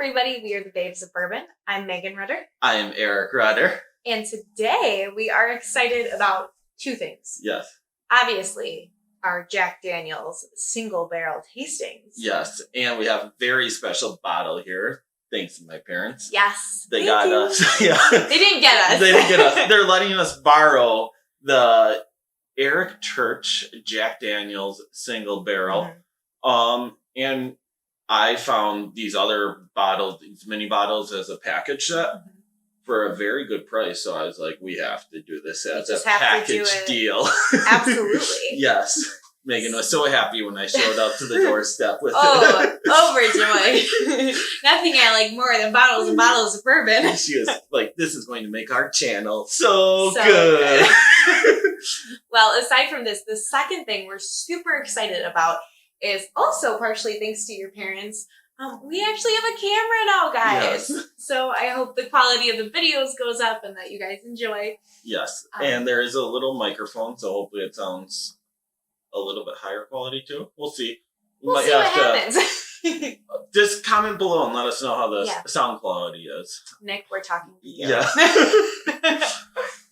everybody, we are the Babes of Bourbon. I'm Megan Rudder. I am Eric Rudder. And today we are excited about two things. Yes. Obviously, our Jack Daniel's single barrel tastings. Yes, and we have a very special bottle here, thanks to my parents. Yes. They got us. Yeah. They didn't get us. They didn't get us. They're letting us borrow the Eric Church Jack Daniel's single barrel. Mm-hmm. And I found these other bottles, these mini bottles, as a package set for a very good price. So I was like, we have to do this as a package deal. Absolutely. Yes. Megan was so happy when I showed up to the doorstep with it. Overjoyed. Nothing I like more than bottles and bottles of bourbon. And she was like, this is going to make our channel so good. Well, aside from this, the second thing we're super excited about is also partially thanks to your parents. We actually have a camera now, guys. Yes. So I hope the quality of the videos goes up and that you guys enjoy. Yes. And there is a little microphone, so hopefully it sounds a little bit higher quality too. We'll see. We'll see what happens. Just comment below and let us know how the sound quality is. Nick, we're talking to you. Yeah.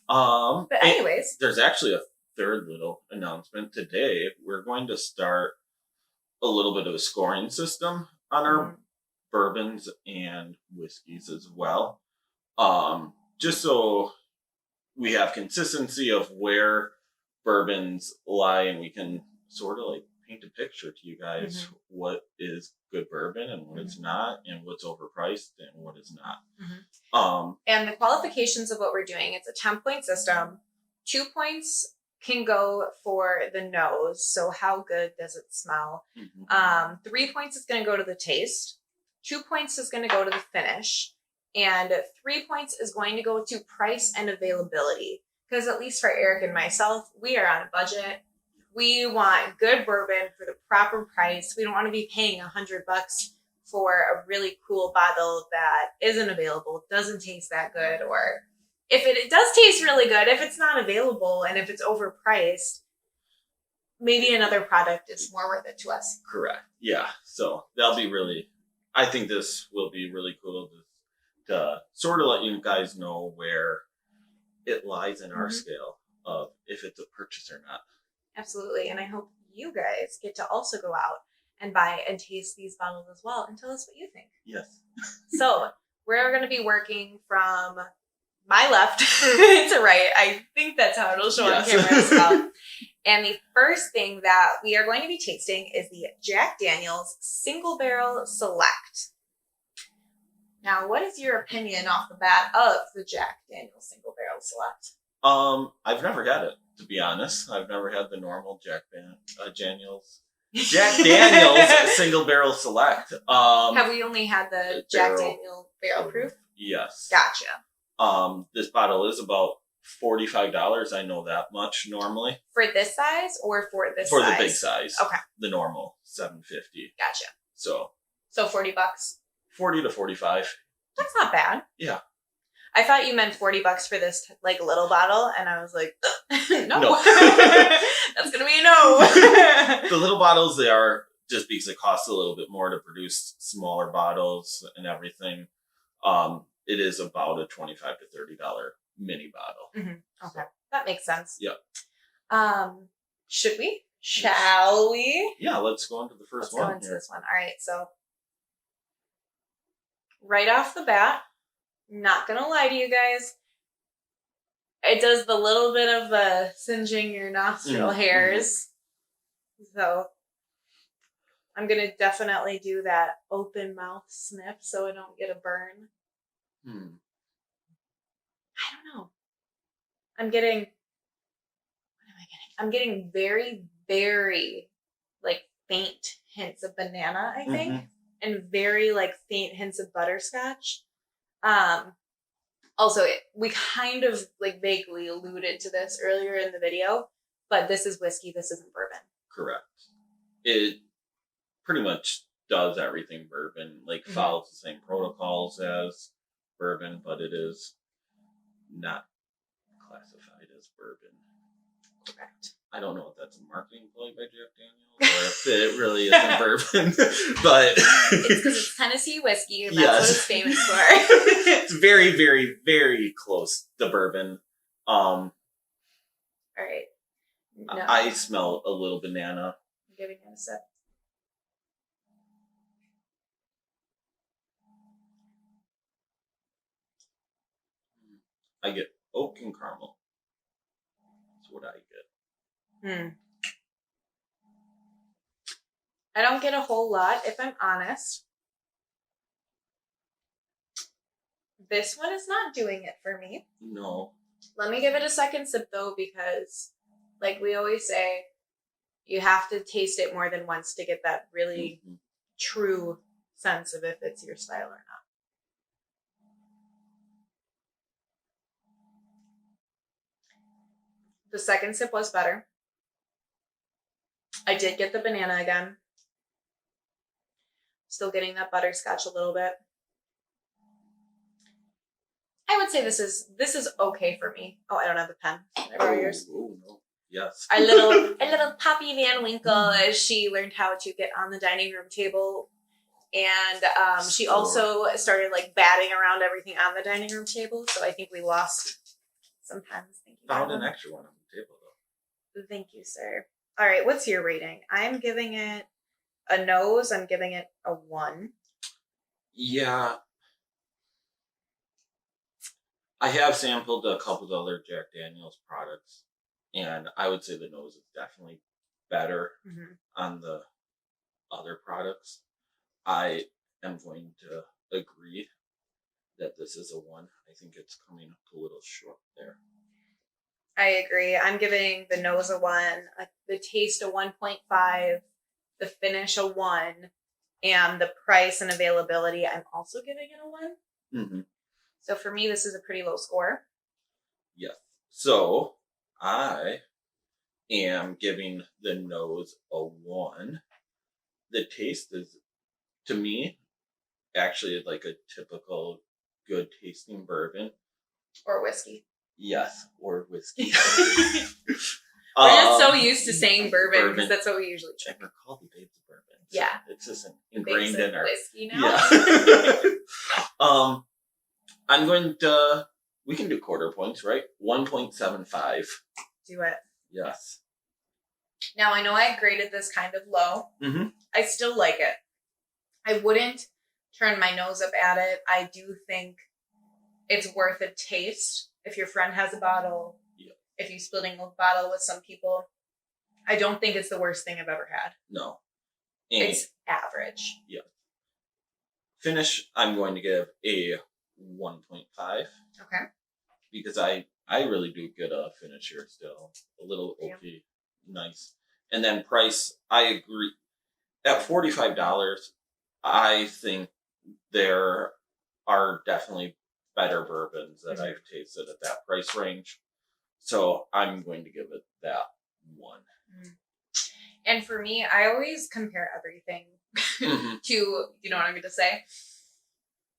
But anyways. There's actually a third little announcement today. We're going to start a little bit of a scoring system on our bourbons and whiskeys as well. Just so we have consistency of where bourbons lie and we can sort of like paint a picture to you guys what is good bourbon and what is not, and what's overpriced and what is not. And the qualifications of what we're doing, it's a 10-point system. 2 points can go for the nose, so how good does it smell? 3 points is going to go to the taste. 2 points is going to go to the finish. And 3 points is going to go to price and availability. Because at least for Eric and myself, we are on a budget. We want good bourbon for the proper price. We don't want to be paying $100 for a really cool bottle that isn't available, doesn't taste that good, or if it does taste really good, if it's not available and if it's overpriced, maybe another product is more worth it to us. Correct. Yeah. So that'll be really, I think this will be really cool to sort of let you guys know where it lies in our scale of if it's a purchase or not. Absolutely. And I hope you guys get to also go out and buy and taste these bottles as well and tell us what you think. Yes. So we're going to be working from my left to right. I think that's how it'll show on camera as well. And the first thing that we are going to be tasting is the Jack Daniel's Single Barrel Select. Now, what is your opinion off the bat of the Jack Daniel's Single Barrel Select? I've never had it, to be honest. I've never had the normal Jack Daniel's Single Barrel Select. Have we only had the Jack Daniel Barrel Proof? Yes. Gotcha. This bottle is about $45. I know that much normally. For this size or for this size? For the big size. Okay. The normal $7.50. Gotcha. So $40. 40 to 45. That's not bad. Yeah. I thought you meant $40 for this like little bottle, and I was like, no. That's gonna be a no. The little bottles, they are just because it costs a little bit more to produce smaller bottles and everything. It is about a $25 to $30 mini bottle. Okay, that makes sense. Yep. Should we? Shall we? Yeah, let's go into the first one. Let's go into this one. All right, so right off the bat, not gonna lie to you guys, it does the little bit of the singeing your nostril hairs. So I'm gonna definitely do that open mouth sniff so I don't get a burn. I don't know. I'm getting very, very like faint hints of banana, I think. And very like faint hints of butterscotch. Also, we kind of like vaguely alluded to this earlier in the video, but this is whiskey. This isn't bourbon. Correct. It pretty much does everything bourbon, like follows the same protocols as bourbon, but it is not classified as bourbon. Correct. I don't know if that's a marketing ploy by Jack Daniels or if it really isn't bourbon, but it's because it's Tennessee whiskey, and that's what it's famous for. It's very, very, very close to bourbon. All right. No. I smell a little banana. I'm giving it a sip. I get oak and caramel. That's what I get. I don't get a whole lot, if I'm honest. This one is not doing it for me. No. Let me give it a second sip, though, because, like we always say, you have to taste it more than once to get that really true sense of if it's your style or not. The second sip was better. I did get the banana again. Still getting that butterscotch a little bit. I would say this is okay for me. Oh, I don't have the pen. Can I borrow yours? Oh no. Yes. Our little Poppy Van Winkle, as she learned how to get on the dining room table, and she also started like batting around everything on the dining room table. So I think we lost some pens. Found an extra one on the table though. Thank you, sir. All right, what's your rating? I'm giving it a nose. I'm giving it a 1. Yeah. I have sampled a couple of other Jack Daniels products, and I would say the nose is definitely better on the other products. I am going to agree that this is a 1. I think it's coming up a little short there. I agree. I'm giving the nose a 1, the taste a 1.5, the finish a 1, and the price and availability, I'm also giving it a 1. So for me, this is a pretty low score. Yes. So I am giving the nose a 1. The taste is, to me, actually like a typical good tasting bourbon. Or whiskey. Yes, or whiskey. We're just so used to saying bourbon because that's what we usually drink. We're called the babes of bourbon. So yeah. it's just ingrained in our whiskey now. Yeah. I'm going to, we can do quarter points, right? 1.75. Do it. Yes. Now, I know I graded this kind of low. I still like it. I wouldn't turn my nose up at it. I do think it's worth a taste. If your friend has a bottle, if you're splitting a bottle with some people, I don't think it's the worst thing I've ever had. No. And it's average. Yeah. Finish, I'm going to give a 1.5. Okay. Because I really do get a finish here still. A little oaky, nice. And then price, I agree. At $45, I think there are definitely better bourbons that I've tasted at that price range. So I'm going to give it that 1. And for me, I always compare everything to, you know what I'm going to say?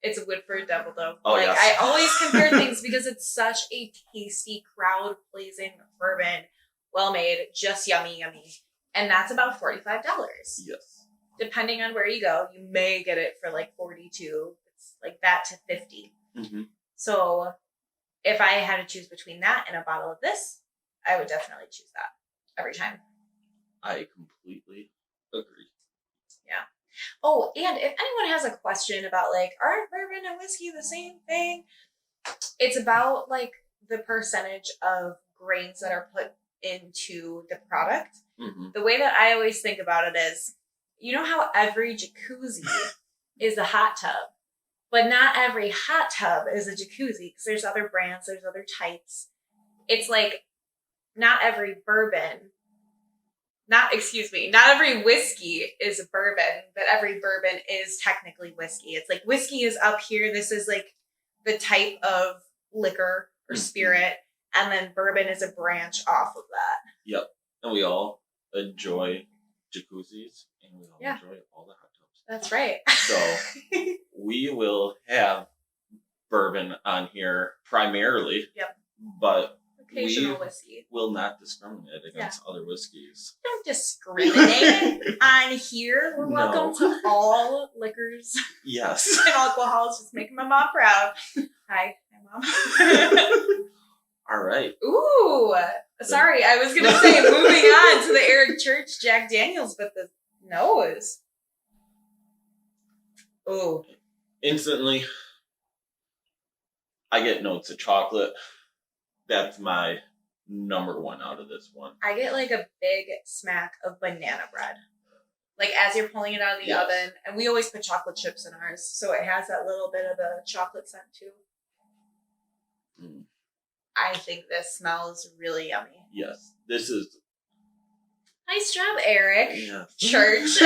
It's a Woodford Devil Dove. Oh, yes. I always compare things because it's such a tasty, crowd-pleasing bourbon. Well made, just yummy. And that's about $45. Yes. Depending on where you go, you may get it for like $42. It's like that to $50. So if I had to choose between that and a bottle of this, I would definitely choose that every time. I completely agree. Yeah. Oh, and if anyone has a question about like, are bourbon and whiskey the same thing? It's about like the percentage of grains that are put into the product. The way that I always think about it is, you know how every jacuzzi is a hot tub, but not every hot tub is a jacuzzi because there's other brands, there's other types. It's like not every whiskey is a bourbon, but every bourbon is technically whiskey. It's like whiskey is up here. This is like the type of liquor or spirit, and then bourbon is a branch off of that. Yep. And we all enjoy jacuzzis, and we all enjoy all the hot tubs. That's right. So we will have bourbon on here primarily. Yep. But occasional whiskey. Will not discriminate against other whiskeys. Don't discriminate on here. We're welcome to all liquors. Yes. And alcohols. Just making my mom proud. Hi, Mom. All right. Ooh. Sorry, I was going to say moving on to the Eric Church Jack Daniels, but the nose. Ooh. Instantly, I get notes of chocolate. That's my number one out of this one. I get like a big smack of banana bread. Like as you're pulling it out of the oven. And we always put chocolate chips in ours. So it has that little bit of the chocolate scent too. Mm. I think this smells really yummy. Yes. This is... Nice job, Eric. Yeah. Church.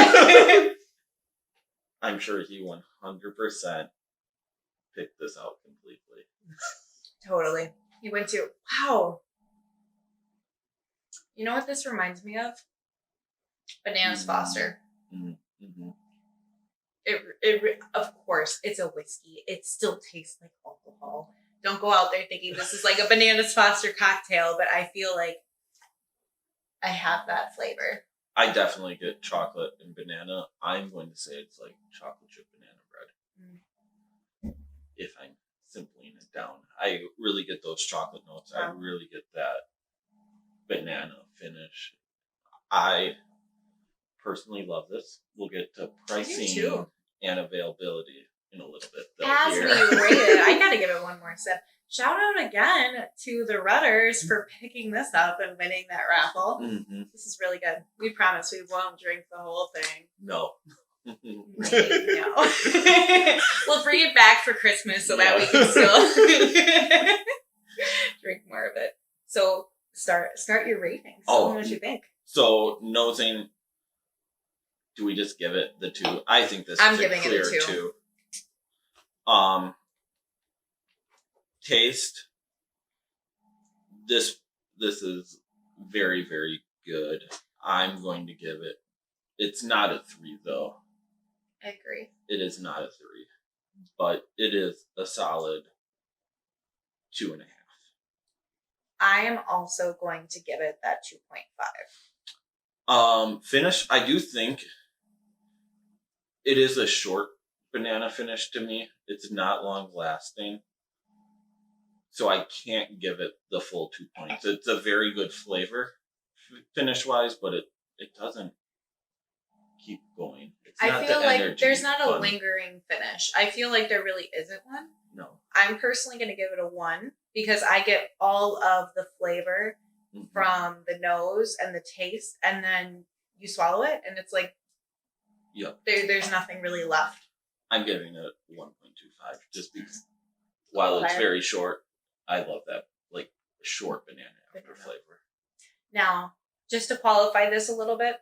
I'm sure he 100% picked this out completely. Totally. He went to, wow. You know what this reminds me of? Bananas Foster. Mm-hmm. It of course, it's a whiskey. It still tastes like alcohol. Don't go out there thinking this is like a Bananas Foster cocktail, but I feel like I have that flavor. I definitely get chocolate and banana. I'm going to say it's like chocolate chip banana bread. If I'm simpling it down. I really get those chocolate notes. I really get that banana finish. I personally love this. We'll get to pricing and availability in a little bit. As we rate it, I gotta give it one more sip. Shout out again to the Rudders for picking this up and winning that raffle. Mm-hmm. This is really good. We promise we won't drink the whole thing. No. No. We'll bring it back for Christmas so that we can still drink more of it. So start your ratings. What did you think? So nosing, do we just give it the 2? I think this I'm is giving a clear it a 2. Taste. This is very, very good. I'm going to give it. It's not a 3 though. I agree. It is not a 3, but it is a solid 2.5. I am also going to give it that 2.5. Finish. I do think it is a short banana finish to me. It's not long lasting. So I can't give it the full 2 points. It's a very good flavor finish wise, but it doesn't keep going. I feel like there's not a lingering finish. I feel like there really isn't one. No. I'm personally going to give it a 1 because I get all of the flavor from the nose and the taste, and then you swallow it and it's like, there's nothing really left. I'm giving it 1.25 just because while it's very short, I love that like short banana after flavor. Now, just to qualify this a little bit,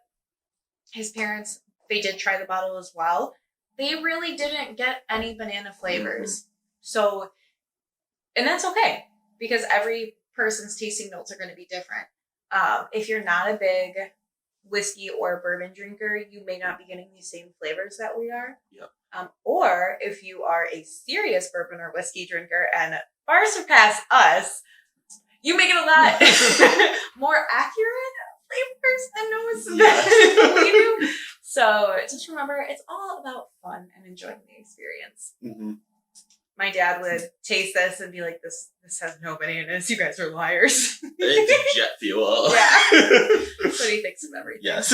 his parents, they did try the bottle as well. They really didn't get any banana flavors. So, and that's okay because every person's tasting notes are going to be different. If you're not a big whiskey or bourbon drinker, you may not be getting these same flavors that we are. Or if you are a serious bourbon or whiskey drinker and far surpass us, you may get a lot more accurate flavors than we do. So just remember, it's all about fun and enjoying the experience. My dad would taste this and be like, this has no bananas. You guys are liars. It's jet fuel. That's what he thinks of everything. Yes.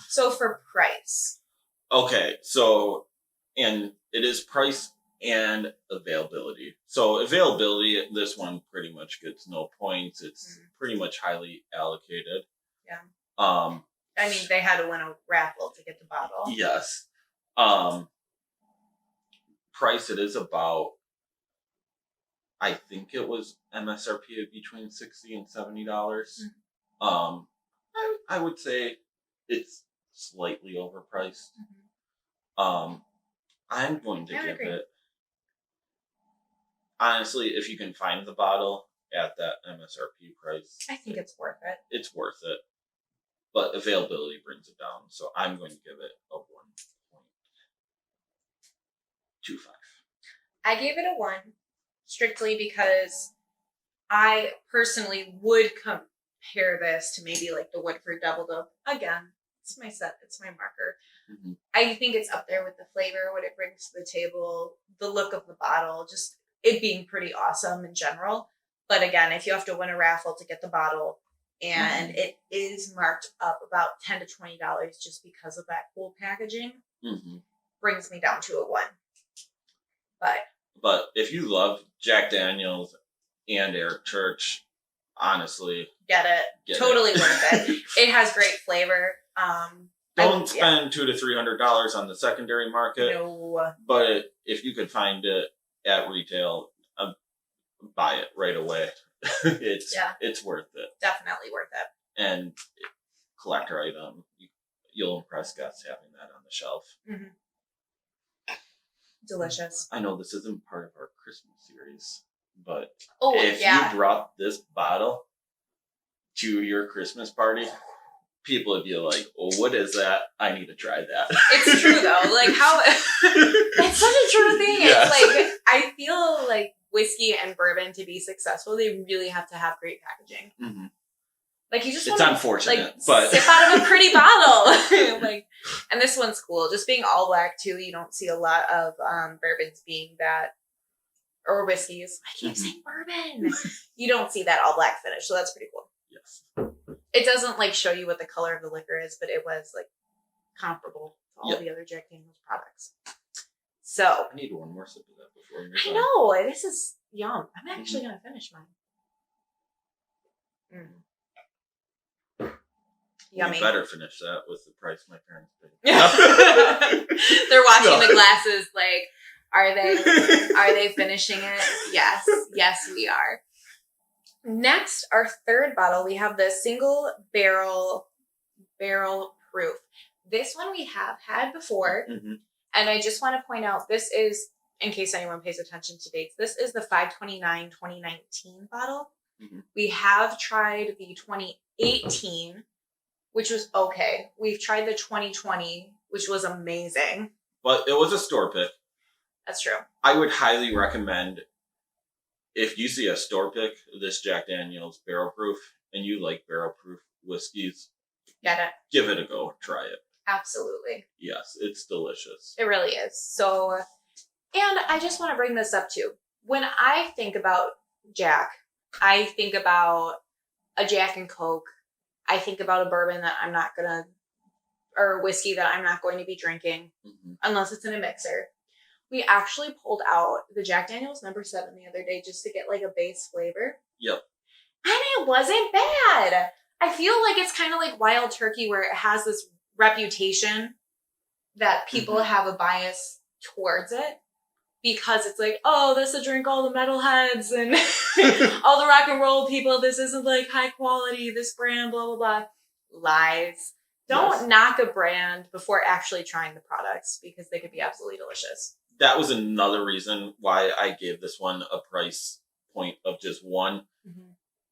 So for price. Okay, so, and it is price and availability. So availability, this one pretty much gets no points. It's pretty much highly allocated. I mean, they had to win a raffle to get the bottle. Yes. Price, it is about, I think it was MSRP between $60 and $70. I would say it's slightly overpriced. I'm going to give it, honestly, if you can find the bottle at that MSRP price, I think it's worth it. It's worth it. But availability brings it down. So I'm going to give it a 1.25. I gave it a 1 strictly because I personally would compare this to maybe like the Woodford Double Dope. Again, it's my set. It's my marker. Mm-hmm. I think it's up there with the flavor, what it brings to the table, the look of the bottle, just it being pretty awesome in general. But again, if you have to win a raffle to get the bottle, and it is marked up about $10 to $20 just because of that cool packaging, brings me down to a 1. But if you love Jack Daniels and Eric Church, honestly, get it. Totally worth it. It has great flavor. Don't spend $200 to $300 on the secondary market. No. But if you could find it at retail, buy it right away. It's worth it. Definitely worth it. And collector item, you'll impress guests having that on the shelf. Mm-hmm. Delicious. I know this isn't part of our Christmas series, but if you brought this bottle to your Christmas party, people would be like, "Oh, what is that? I need to try that." It's true though. Like how it's such a true thing. Yes. It's like I feel like whiskey and bourbon to be successful, they really have to have great packaging. Mm-hmm. Like you just it's unfortunate, but sip out of a pretty bottle. Like, and this one's cool. Just being all black too. You don't see a lot of bourbons being that, or whiskeys. I keep saying bourbon. You don't see that all black finish, so that's pretty cool. Yes. It doesn't like show you what the color of the liquor is, but it was like comparable to all the other Jack Daniel's products. So I need one more sip of that before you're I done. know this is yum. I'm actually gonna finish mine. Yummy. You better finish that with the price my parents paid. They're watching the glasses like, are they finishing it? Yes, we are. Next, our third bottle, we have the single barrel proof. This one we have had before, and I just want to point out, this is, in case anyone pays attention to dates, this is the 5/29/2019 bottle. We have tried the 2018, which was okay. We've tried the 2020, which was amazing. But it was a store pick. That's true. I would highly recommend, if you see a store pick, this Jack Daniel's barrel proof, and you like barrel proof whiskeys, get it. Give it a go. Try it. Absolutely. Yes, it's delicious. It really is. So, and I just want to bring this up too. When I think about Jack, I think about a Jack and Coke. I think about a bourbon that I'm not going to, or whiskey that I'm not going to be drinking unless it's in a mixer. We actually pulled out the Jack Daniel's No. 7 the other day just to get like a base flavor. Yep. And it wasn't bad. I feel like it's kind of like Wild Turkey where it has this reputation that people have a bias towards it because it's like, oh, this is a drink all the metalheads and all the rock and roll people. This isn't like high quality, this brand, blah, blah, blah. Lies. Don't knock a brand before actually trying the products because they could be absolutely delicious. That was another reason why I gave this one a price point of just 1.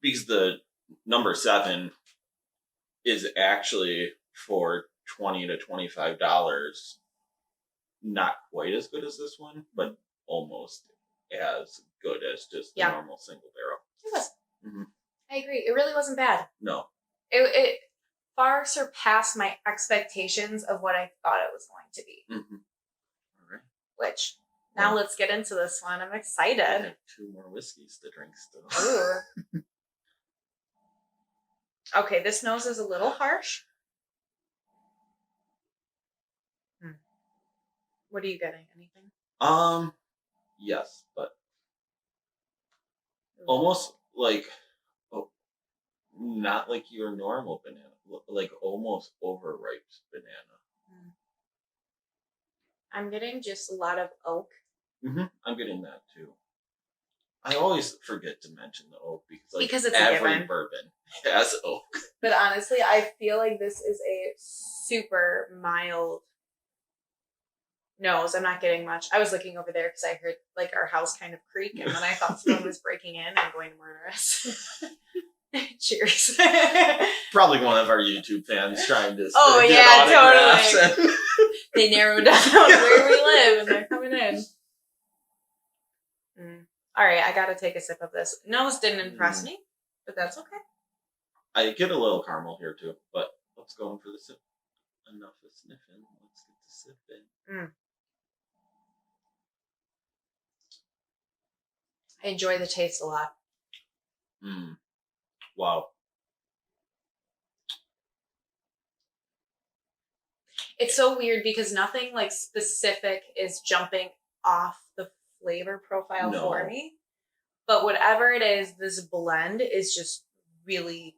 Because the No. 7 is actually for $20 to $25. Not quite as good as this one, but almost as good as just the normal single barrel. It was. I agree. It really wasn't bad. No. It far surpassed my expectations of what I thought it was going to be. All right. Which, now let's get into this one. I'm excited. I have 2 more whiskeys to drink still. Ooh. Okay, this nose is a little harsh. What are you getting? Anything? Yes, but almost like, not like your normal banana, like almost overripe banana. I'm getting just a lot of oak. I'm getting that too. I always forget to mention the oak because it's every bourbon has oak. But honestly, I feel like this is a super mild nose. I'm not getting much. I was looking over there because I heard like our house kind of creak, and then I thought someone was breaking in and going to murder us. Cheers. Probably one of our YouTube fans trying to get autographs. Totally. They narrowed down where we live and they're coming in. All right, I gotta take a sip of this. Nose didn't impress me, but that's okay. I get a little caramel here too, but let's go in for the sip. Enough of sniffing. Let's get the sip in. I enjoy the taste a lot. Wow. It's so weird because nothing like specific is jumping off the flavor profile for me. But whatever it is, this blend is just really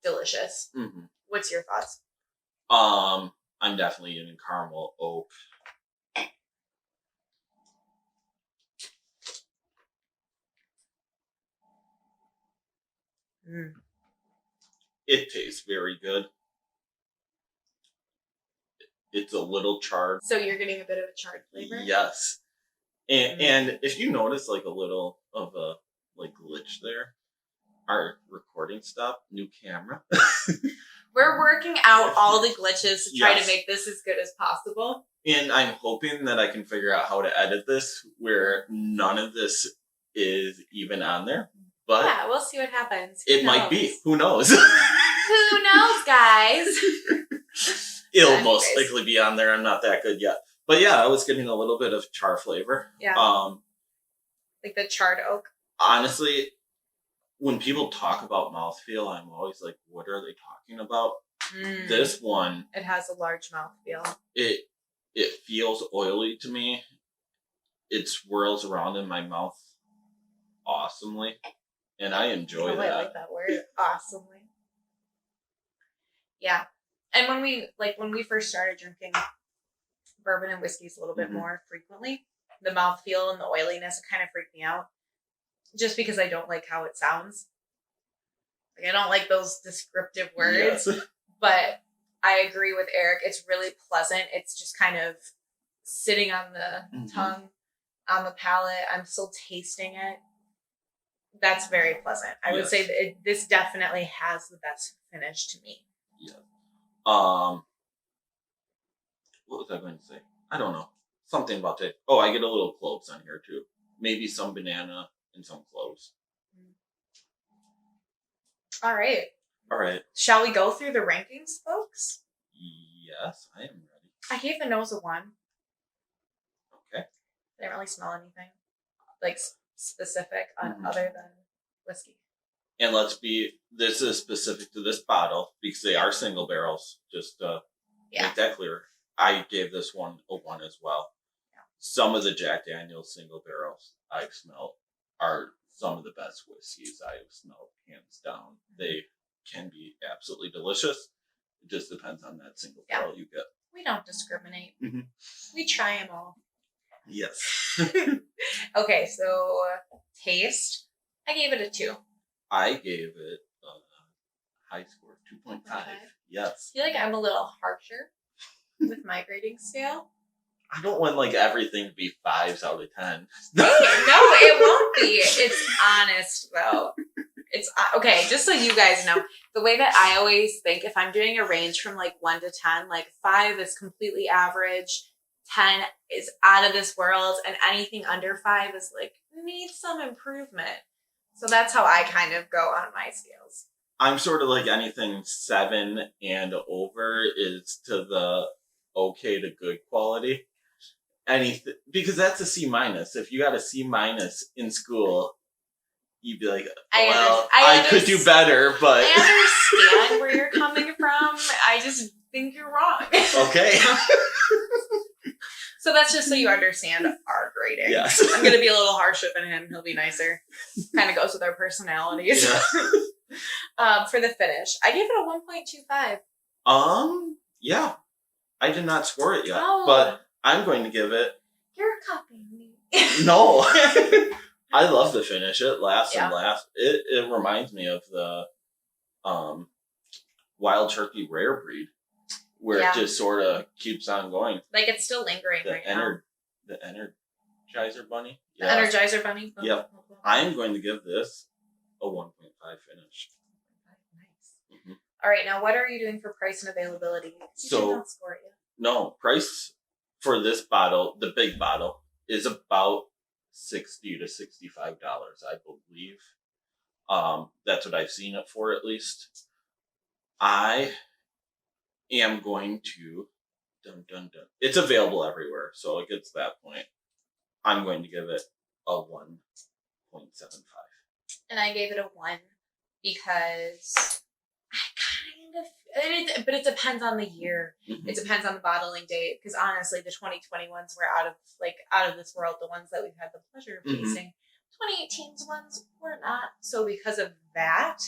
delicious. Mm-hmm. What's your thoughts? I'm definitely getting caramel oak. It tastes very good. It's a little charred. So you're getting a bit of a charred flavor? Yes. And if you notice like a little of a like glitch there, our recording stopped, new camera. We're working out all the glitches to try to make this as good as possible. And I'm hoping that I can figure out how to edit this where none of this is even on there. But yeah, we'll see what happens. It might be. Who knows? Who knows, guys? It'll most likely be on there. I'm not that good yet. But yeah, I was getting a little bit of char flavor. Yeah. Like the charred oak. Honestly, when people talk about mouthfeel, I'm always like, what are they talking about? This one. It has a large mouthfeel. It feels oily to me. It swirls around in my mouth awesomely. And I enjoy that. I like that word. Awesomely. Yeah. And when we first started drinking bourbon and whiskeys a little bit more frequently, the mouthfeel and the oiliness, it kind of freaked me out. Just because I don't like how it sounds. Like I don't like those descriptive words. Yes. But I agree with Eric. It's really pleasant. It's just kind of sitting on the tongue, on the palate. I'm still tasting it. That's very pleasant. I would say that this definitely has the best finish to me. Yeah. What was I going to say? I don't know. Something about it. Oh, I get a little cloves on here too. Maybe some banana and some cloves. All right. All right. Shall we go through the rankings, folks? Yes, I am ready. I gave the nose a 1. Okay. I didn't really smell anything like specific other than whiskey. And this is specific to this bottle because they are single barrels. Just to make that clear. I gave this one a 1 as well. Yeah. Some of the Jack Daniel's single barrels I've smelled are some of the best whiskeys I've smelled, hands down. They can be absolutely delicious. It just depends on that single barrel you get. We don't discriminate. We try them all. Yes. Okay, so taste. I gave it a 2. I gave it a high score, 2.5. Yes. I feel like I'm a little harsher with my grading scale. I don't want like everything to be 5s out of 10. No, it won't be. It's honest though. It's okay. Just so you guys know, the way that I always think, if I'm doing a range from like 1 to 10, like 5 is completely average, 10 is out of this world, and anything under 5 is like needs some improvement. So that's how I kind of go on my scales. I'm sort of like anything 7 and over is to the okay to good quality. Anything, because that's a C-. If you got a C- in school, you'd be like, well, I could do better, but I understand where you're coming from. I just think you're wrong. Okay. So that's just so you understand our grading. Yes. I'm going to be a little harsher than him. He'll be nicer. Kind of goes with our personalities. Yeah. For the finish, I gave it a 1.25. Yeah. I did not score it yet, but I'm going to give it. You're copying me. No. I love the finish. It lasts and lasts. It reminds me of the Wild Turkey Rare Breed, where it just sort of keeps on going. Like it's still lingering now. The Energizer Bunny. The Energizer Bunny? Oh, yep. I'm going to give this a 1.5 finish. Nice. All right, now what are you doing for price and availability? You did not score it yet. No, price for this bottle, the big bottle, is about $60 to $65, I believe. That's what I've seen it for, at least. I am going to dun dun dun. It's available everywhere, so it gets to that point. I'm going to give it a 1.75. And I gave it a 1 because but it depends on the year. Mm-hmm. It depends on the bottling date. Because honestly, the 2021s were out of this world. The ones that we've had the pleasure of tasting. 2018's ones were not. So because of that,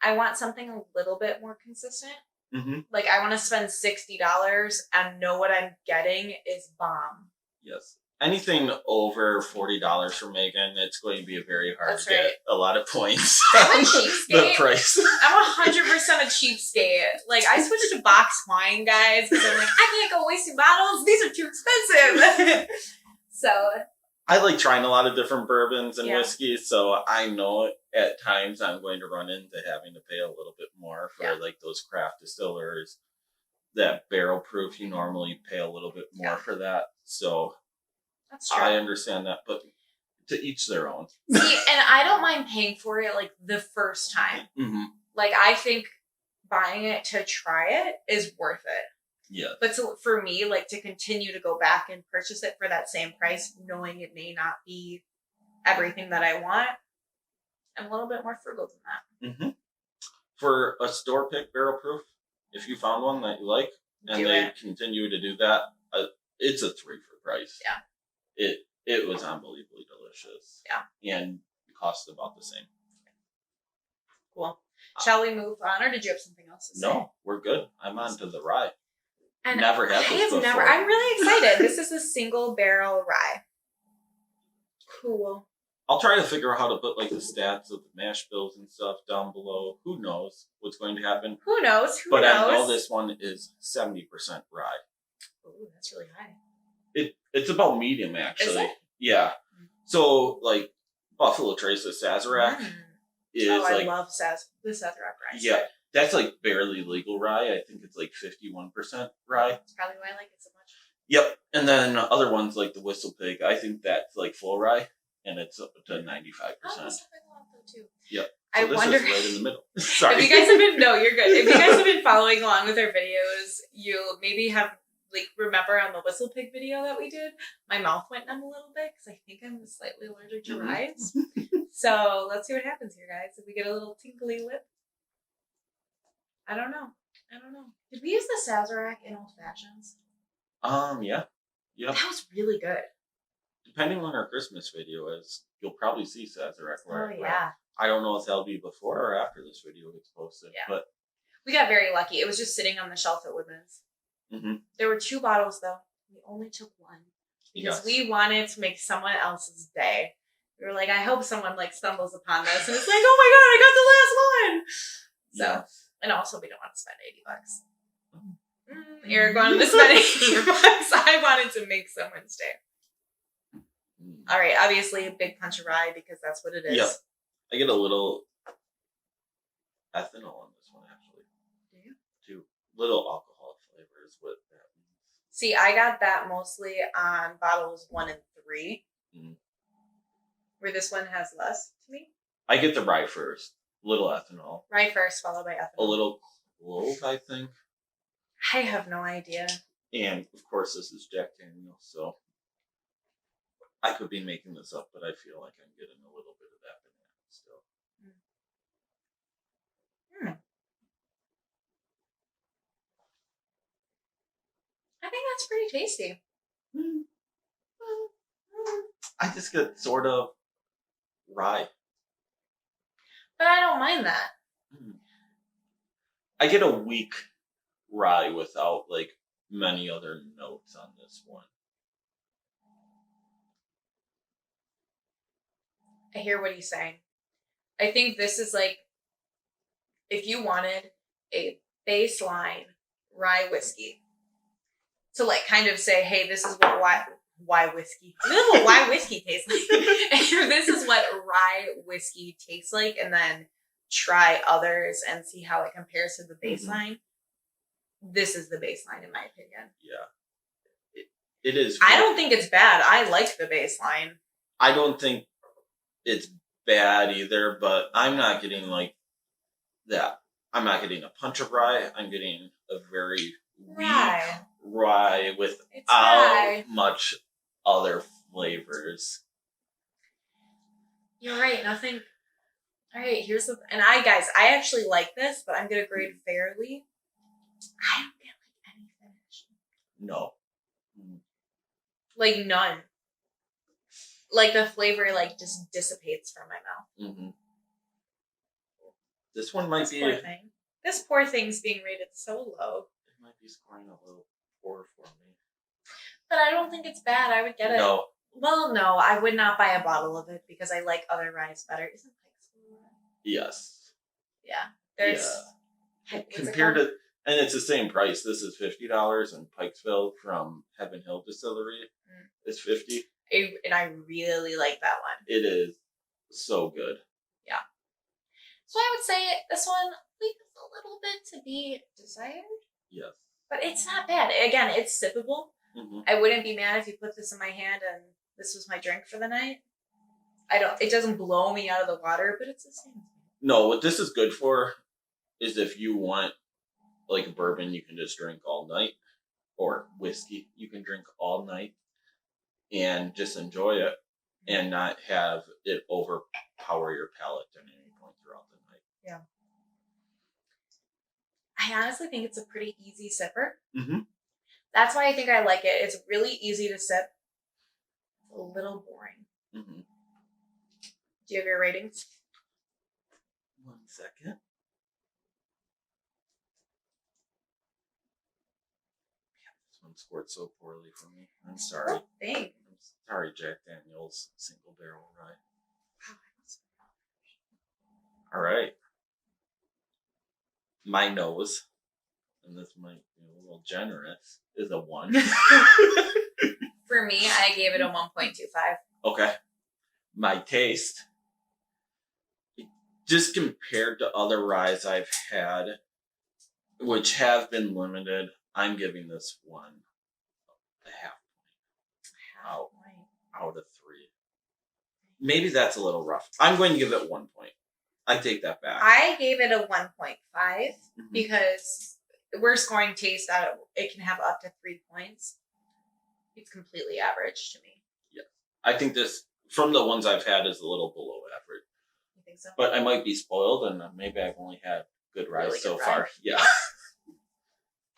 I want something a little bit more consistent. Mm-hmm. Like I want to spend $60 and know what I'm getting is bomb. Yes. Anything over $40 for Megan, it's going to be a very hard to get a lot of points. I'm a cheapskate. The price. I'm 100% a cheapskate. Like I switched to box wine, guys, because I'm like, I can't go wasting bottles. These are too expensive. So I like trying a lot of different bourbons and whiskeys, so I know at times I'm going to run into having to pay a little bit more for like those craft distillers. That barrel proof, you normally pay a little bit more for that. So that's true. I understand that, but to each their own. See, and I don't mind paying for it like the first time. Mm-hmm. Like I think buying it to try it is worth it. Yeah. But so for me, like to continue to go back and purchase it for that same price, knowing it may not be everything that I want, I'm a little bit more frugal than that. Mm-hmm. For a store pick barrel proof, if you found one that you like and they continue to do that, it's a 3 for price. Yeah. It was unbelievably delicious. Yeah. And cost about the same. Cool. Shall we move on, or did you have something else to say? No, we're good. I'm on to the rye. And never had this before. I'm really excited. This is a single barrel rye. Cool. I'll try to figure out how to put like the stats of the mash bills and stuff down below. Who knows what's going to happen? Who knows? I know this one is 70% rye. Ooh, that's really high. It's about medium, actually. Is it? Yeah. So, like, Buffalo Trace with Sazerac is I like... love the Sazerac rye. Yeah. That's like barely legal rye. I think it's like 51% rye. That's probably why I like it so much. Yep. And then other ones like the Whistle Pig, I think that's like full rye, and it's up to 95%. Oh, that's something I love though too. Yep. So I wonder is right in the middle. Sorry. If you guys have been you're good. If you guys have been following along with our videos, you maybe have remember on the Whistle Pig video that we did, my mouth went numb a little bit because I think I'm slightly allergic to ryes. So let's see what happens here, guys. If we get a little tinkly lip. I don't know. Did we use the Sazerac in Old Fashions? Yeah. Yep. That was really good. Depending on our Christmas video is, you'll probably see Sazerac. Oh, yeah. I don't know if that'll be before or after this video gets posted. Yeah. But we got very lucky. It was just sitting on the shelf at Woodman's. Mm-hmm. There were 2 bottles, though. We only took 1. Because we wanted to make someone else's day. We were like, I hope someone stumbles upon this. And it's like, oh my God, I got the last one. So, and also we don't want to spend $80. Eric wanted to spend $80. I wanted to make someone's day. All right, obviously a big punch of rye because that's what it is. Yep. I get a little ethanol on this one, actually. Do you? Too little alcohol flavor is what that means. See, I got that mostly on bottles 1 and 3. Where this one has less to me. I get the rye first. Little ethanol. Rye first, followed by ethanol. A little clove, I think. I have no idea. And, of course, this is Jack Daniels, so I could be making this up, but I feel like I'm getting a little bit of that banana still. I think that's pretty tasty. I just get sort of rye. But I don't mind that. I get a weak rye without many other notes on this one. I hear what he's saying. I think this is if you wanted a baseline rye whiskey to kind of say, hey, this is what why whiskey. This is what why whiskey tastes like. And this is what rye whiskey tastes like, and then try others and see how it compares to the baseline. This is the baseline, in my opinion. Yeah. It is. I don't think it's bad. I like the baseline. I don't think it's bad either, but I'm not getting like that. I'm not getting a punch of rye. I'm getting a very weak rye without much other flavors. You're right. Nothing. All right. Here's the. And I actually like this, but I'm gonna grade fairly. I don't get like any finish. No. Like none. Like the flavor like just dissipates from my mouth. Mm-hmm. This one might be. Poor thing. This poor thing's being rated so low. It might be scoring a little poor for me. But I don't think it's bad. I would get it. No. Well, no, I would not buy a bottle of it because I like other ryes better. Isn't Pikesville? Yes. Yeah. There's compared to, and it's the same price. This is $50, and Pikesville from Heaven Hill Distillery is $50. And I really like that one. It is so good. Yeah. So I would say this one leaves a little bit to be desired. Yes. But it's not bad. Again, it's sippable. Mm-hmm. I wouldn't be mad if you put this in my hand and this was my drink for the night. It doesn't blow me out of the water, but it's the same. No, what this is good for is if you want like a bourbon you can just drink all night, or whiskey you can drink all night and just enjoy it and not have it overpower your palate at any point throughout the night. Yeah. I honestly think it's a pretty easy sipper. Mm-hmm. That's why I think I like it. It's really easy to sip. It's a little boring. Mm-hmm. Do you have your ratings? 1 second. This one scored so poorly for me. I'm sorry. Thanks. I'm sorry, Jack Daniel's single barrel rye. All right. My nose, and this might be a little generous, is a 1. For me, I gave it a 1.25. Okay. My taste, just compared to other ryes I've had, which have been limited, I'm giving this one a half point out of 3. Maybe that's a little rough. I'm going to give it 1 point. I take that back. I gave it a 1.5 because we're scoring taste out of it can have up to 3 points. It's completely average to me. Yeah. I think this, from the ones I've had, is a little below average. You think so? But I might be spoiled, and maybe I've only had good ryes really so good far. rye. Yeah.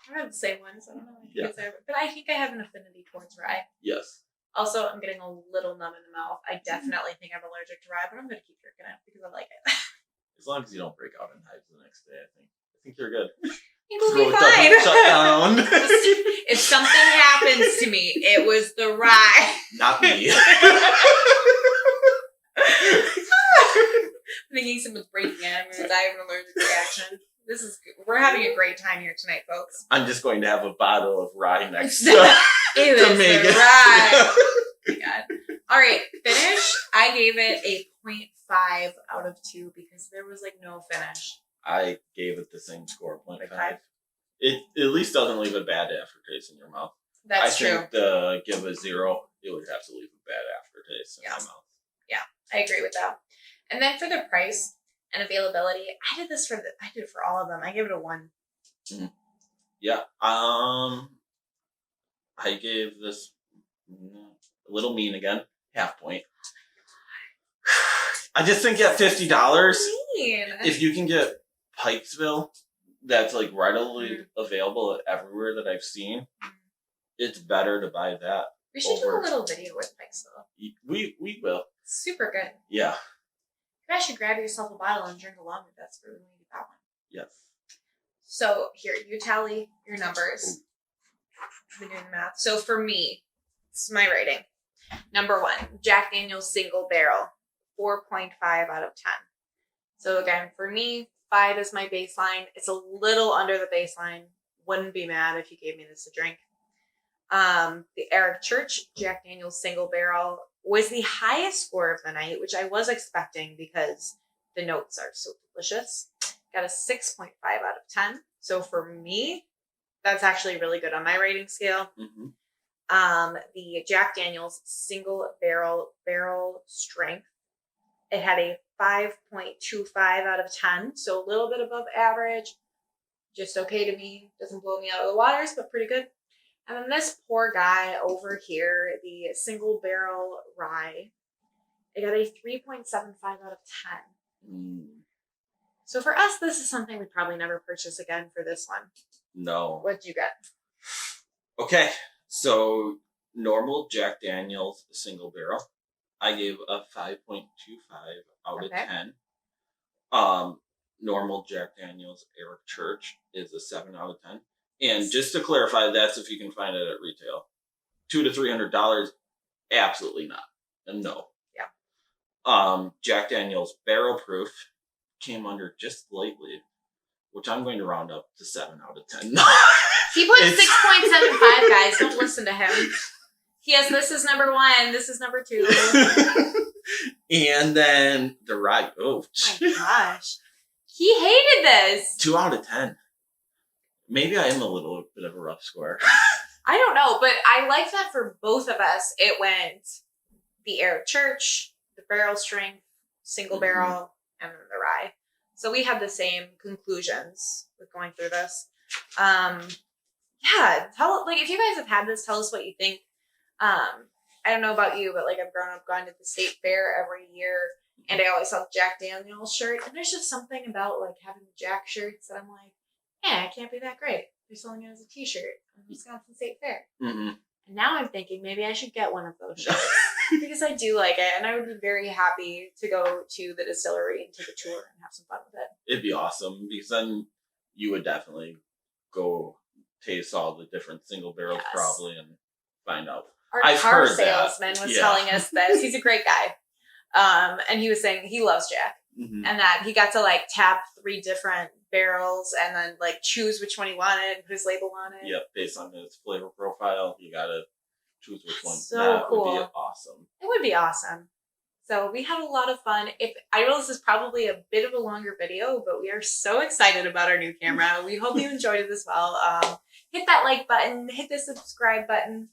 I had the same one, so I don't know. Yeah. But I think I have an affinity towards rye. Yes. Also, I'm getting a little numb in the mouth. I definitely think I'm allergic to rye, but I'm going to keep drinking it because I like it. As long as you don't break out in hives the next day, I think you're good. It will be fine. Shut down. If something happens to me, it was the rye. Not me. Thinking someone's breaking it, I'm going to die of an allergic reaction. We're having a great time here tonight, folks. I'm just going to have a bottle of rye next to It was make the it. rye. Oh my God. All right, finish. I gave it a 0.5 out of 2 because there was like no finish. I gave it the same score, 0.5. Like 5? It at least doesn't leave a bad aftertaste in your mouth. That's true. I think to give a 0, it would have to leave a bad aftertaste in my mouth. Yeah, I agree with that. And then for the price and availability, I did it for all of them. I gave it a 1. Mm-hmm. Yeah. I gave this a little mean again, half point. I just think at $50, if you can get Pikesville, that's like readily available everywhere that I've seen, it's better to buy that. We should do a little video with Pikesville. We will. Super good. Yeah. You guys should grab yourself a bottle and drink along with us for when we get that one. Yes. So here, you tally your numbers. I've been doing the math. So for me, this is my rating. Number 1, Jack Daniel's single barrel, 4.5 out of 10. So again, for me, 5 is my baseline. It's a little under the baseline. Wouldn't be mad if you gave me this to drink. The Eric Church Jack Daniel's single barrel was the highest score of the night, which I was expecting because the notes are so delicious. Got a 6.5 out of 10. So for me, that's actually really good on my rating scale. Mm-hmm. The Jack Daniel's single barrel strength. It had a 5.25 out of 10, so a little bit above average. Just okay to me. Doesn't blow me out of the waters, but pretty good. And then this poor guy over here, the single barrel rye, it got a 3.75 out of 10. So for us, this is something we probably never purchase again for this one. No. What'd you get? Okay, so normal Jack Daniel's single barrel, I gave a 5.25 out of 10. Normal Jack Daniel's Eric Church is a 7 out of 10. And just to clarify, that's if you can find it at retail. $200 to $300, absolutely not. And no. Yeah. Jack Daniel's Barrel Proof came under just slightly, which I'm going to round up to 7 out of 10. He put 6.75, guys. Don't listen to him. Yes, this is number 1. This is number 2. And then the rye. Oh my gosh. He hated this. 2 out of 10. Maybe I am a little bit of a rough score. I don't know, but I like that for both of us. It went the Eric Church, the barrel strength, single barrel, and then the rye. So we had the same conclusions with going through this. Yeah, if you guys have had this, tell us what you think. I don't know about you, but I've grown up going to the state fair every year, and I always saw the Jack Daniel's shirt, and there's just something about having the Jack shirts that I'm like, yeah, it can't be that great. They're selling it as a t-shirt on Wisconsin State Fair. And now I'm thinking maybe I should get one of those shirts because I do like it, and I would be very happy to go to the distillery and take a tour and have some fun with it. It'd be awesome because then you would definitely go taste all the different single barrels probably and find out. Our car salesman was telling us this. He's a great guy. And he was saying he loves Jack. And that he got to tap 3 different barrels and then choose which one he wanted and put his label on it. Yep, based on his flavor profile, you gotta choose which one. So that cool. would be awesome. It would be awesome. So we had a lot of fun. I know this is probably a bit of a longer video, but we are so excited about our new camera. We hope you enjoyed it as well. Hit that like button, hit the subscribe button.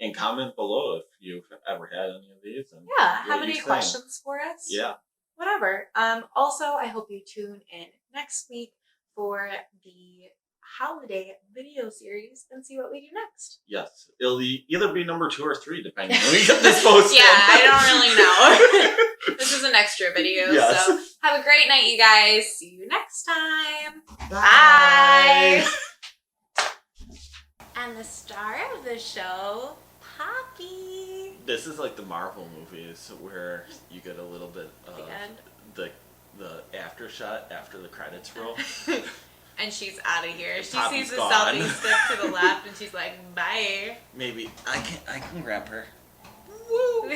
And comment below if you've ever had any of these. And have any questions for us? Yeah. Whatever. Also, I hope you tune in next week for the holiday video series and see what we do next. Yes. It'll either be number 2 or 3, depending on when we get this posted. Yeah, I don't really know. This is an extra video. Yes. So have a great night, you guys. See you next time. Bye. And the star of the show, Poppy. This is like the Marvel movies where you get a little bit of the after shot after the credits roll. And she's out of here. She Poppy's sees the gone. selfie stick to the left and she's like, bye. Maybe I can grab her. Woo!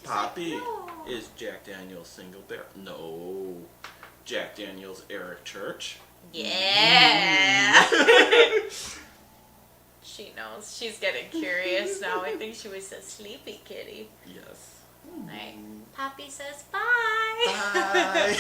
Poppy like, no. is Jack Daniel's single barrel. No. Jack Daniel's Eric Church. Yeah. She knows. She's getting curious now. I think she was a sleepy kitty. Yes. Right. Poppy says bye. Bye.